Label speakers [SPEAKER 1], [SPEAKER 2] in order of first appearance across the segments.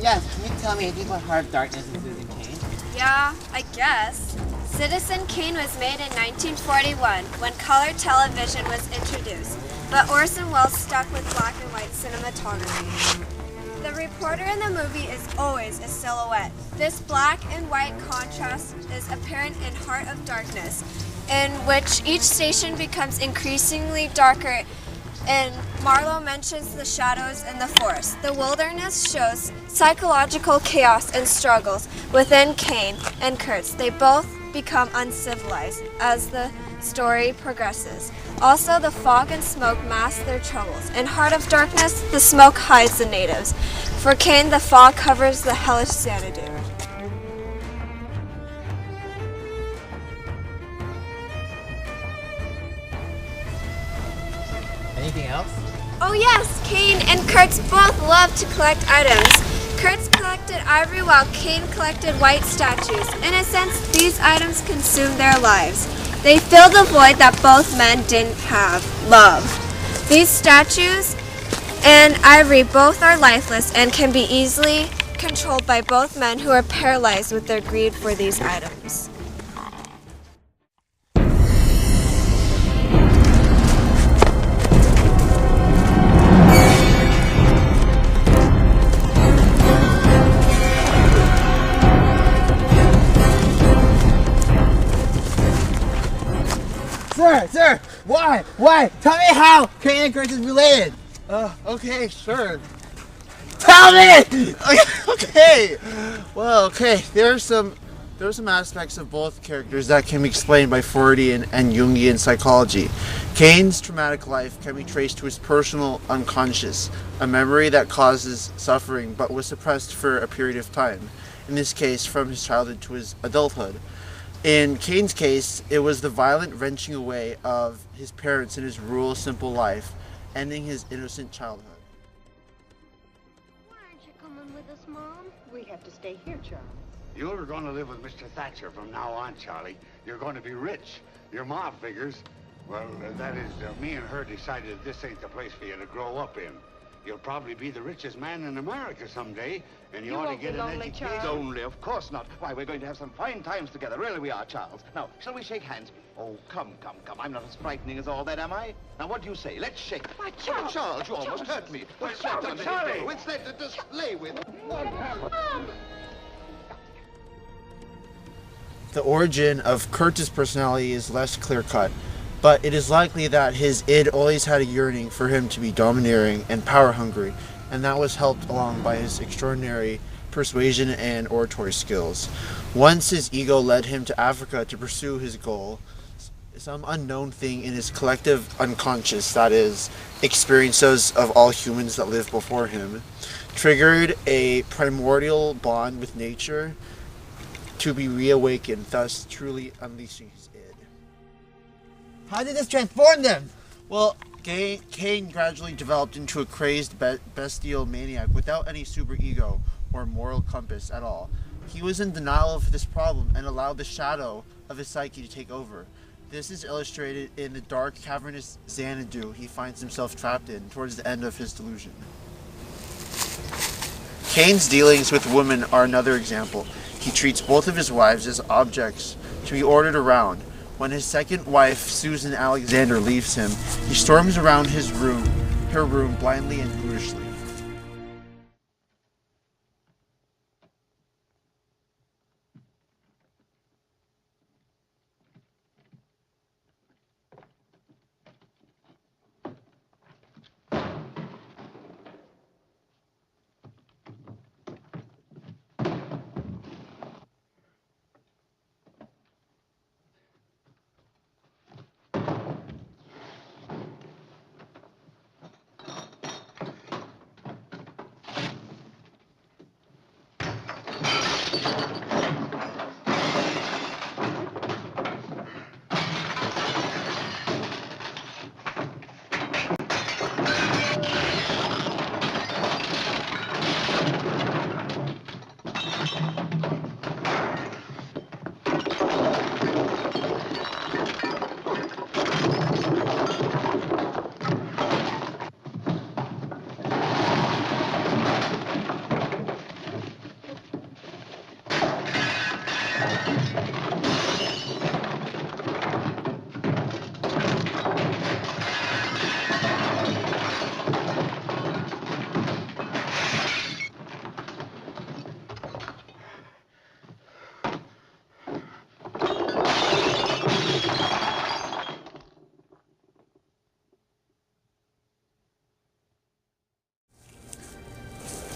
[SPEAKER 1] Yes. Can you tell me anything about Heart of Darkness and Citizen Kane?
[SPEAKER 2] Yeah, I guess. Citizen Kane was made in 1941 when color television was introduced, but Orson Welles stuck with black and white cinematography. The reporter in the movie is always a silhouette. This black and white contrast is apparent in Heart of Darkness, in which each station becomes increasingly darker, and Marlowe mentions the shadows in the forest. The wilderness shows psychological chaos and struggles within Kane and Kurtz. They both become uncivilized as the story progresses. Also, the fog and smoke mask their troubles. In Heart of Darkness, the smoke hides the natives. For Kane, the fog covers the hellish Xanadu.
[SPEAKER 1] Anything else?
[SPEAKER 2] Oh yes, Kane and Kurtz both love to collect items. Kurtz collected ivory while Kane collected white statues. In a sense, these items consumed their lives. They filled the void that both men didn't have, love. These statues and ivory both are lifeless and can be easily controlled by both men who are paralyzed with their greed for these items.
[SPEAKER 1] Sir, why? Tell me how Kane and Kurtz is related.
[SPEAKER 3] Okay, sure.
[SPEAKER 1] Tell me!
[SPEAKER 3] Okay. Well, okay. There are some aspects of both characters that can be explained by Freudian and Jungian psychology. Kane's traumatic life can be traced to his personal unconscious, a memory that causes suffering but was suppressed for a period of time. In this case, from his childhood to his adulthood. In Kane's case, it was the violent wrenching away of his parents in his rural, simple life, ending his innocent childhood.
[SPEAKER 4] Why aren't you coming with us, Mom? We have to stay here, Charlie.
[SPEAKER 5] You're going to live with Mr. Thatcher from now on, Charlie. You're going to be rich. Your ma figures. Well, that is, me and her decided that this ain't the place for you to grow up in. You'll probably be the richest man in America someday, and you ought to
[SPEAKER 4] won't
[SPEAKER 5] get
[SPEAKER 4] be
[SPEAKER 5] an
[SPEAKER 4] lonely,
[SPEAKER 5] education.
[SPEAKER 4] Charles.
[SPEAKER 6] Lonely, of course not. Why, we're going to have some fine times together. Really we are, Charles. Now, shall we shake hands? Oh, come. I'm not as frightening as all that, am I? Now, what do you say? Let's shake.
[SPEAKER 4] Why,
[SPEAKER 6] Oh,
[SPEAKER 4] Charles.
[SPEAKER 6] Charles, you almost hurt me. What's that under
[SPEAKER 5] Charlie.
[SPEAKER 6] here? What's that to display with?
[SPEAKER 3] The origin of Kurtz's personality is less clear-cut, but it is likely that his id always had a yearning for him to be domineering and power-hungry, and that was helped along by his extraordinary persuasion and oratory skills. Once his ego led him to Africa to pursue his goal, some unknown thing in his collective unconscious, that is, experiences of all humans that lived before him, triggered a primordial bond with nature to be reawakened, thus truly unleashing his id.
[SPEAKER 1] How did this transform them?
[SPEAKER 3] Well, Kane gradually developed into a crazed bestial maniac without any superego or moral compass at all. He was in denial of this problem and allowed the shadow of his psyche to take over. This is illustrated in the dark, cavernous Xanadu he finds himself trapped in towards the end of his delusion. Kane's dealings with women are another example. He treats both of his wives as objects to be ordered around. When his second wife, Susan Alexander, leaves him, he storms around her room blindly and brutishly.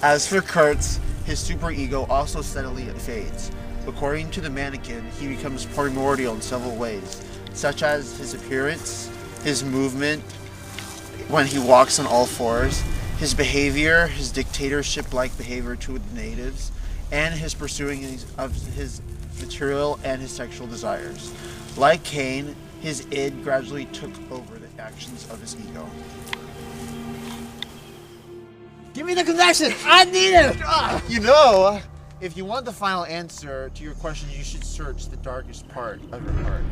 [SPEAKER 3] As for Kurtz, his superego also steadily fades. According to the mannequin, he becomes primordial in several ways, such as his appearance, his movement when he walks on all fours, his behavior, his dictatorship-like behavior to the natives, and his pursuing of his material and his sexual desires. Like Kane, his id gradually took over the actions of his ego.
[SPEAKER 1] Give me the connection! I need it!
[SPEAKER 3] You know, if you want the final answer to your question, you should search the darkest part of your heart.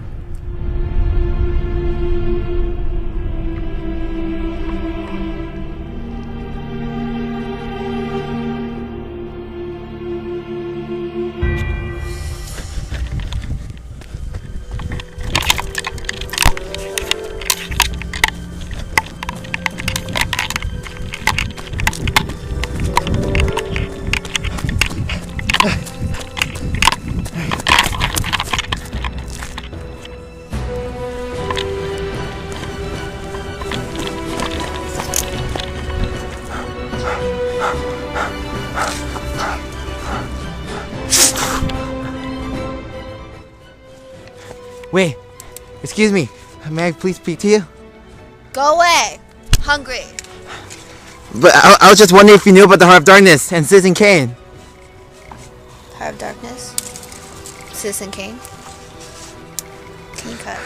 [SPEAKER 7] Wait, excuse me. May I please speak to you?
[SPEAKER 2] Go away. Hungry.
[SPEAKER 7] But I was just wondering if you knew about the Heart of Darkness and Citizen Kane.
[SPEAKER 2] Heart of Darkness. Citizen Kane. Clean cut.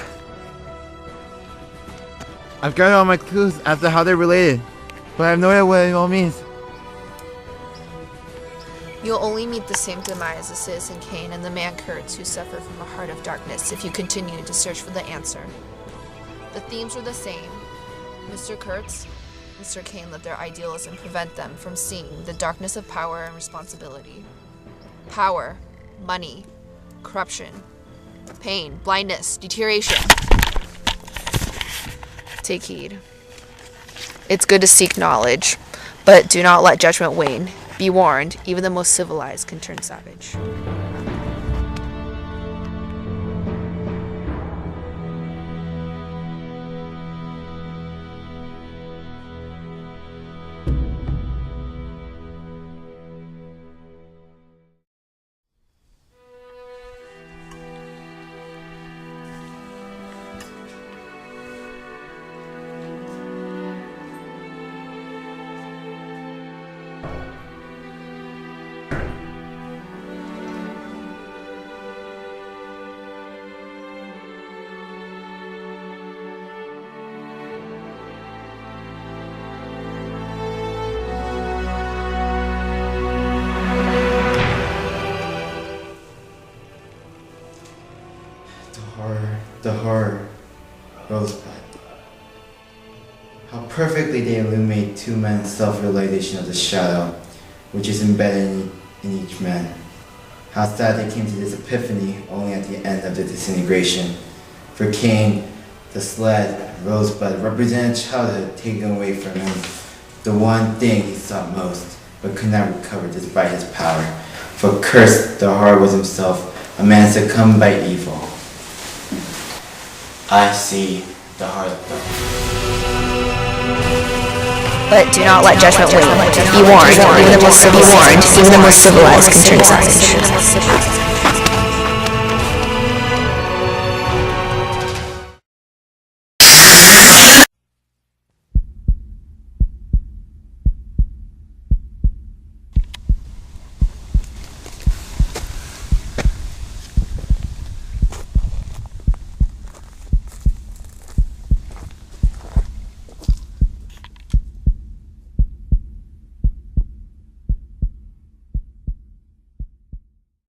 [SPEAKER 7] I've got all my clues as to how they're related, but I have no idea what it all means.
[SPEAKER 8] You'll only meet the same demise as Citizen Kane and the man Kurtz who suffer from a heart of darkness if you continue to search for the answer. The themes are the same. Mr. Kurtz, Mr. Kane let their idealism prevent them from seeing the darkness of power and responsibility. Power, money, corruption, pain, blindness, deterioration. Take heed. It's good to seek knowledge, but do not let judgment wane. Be warned, even the most civilized can turn savage.
[SPEAKER 7] The horror, Rosebud. How perfectly they illuminate two men's self-realization of the shadow, which is embedded in each man. How sad they came to this epiphany only at the end of the disintegration. For Kane, the sled, Rosebud, represented childhood taken away from him, the one thing he sought most, but could not recover despite his power. For Kurtz, the horror was himself, a man succumbed by evil. I see the heart of God.
[SPEAKER 8] But do not let judgment wane. Be warned, even the most civilized can turn savage.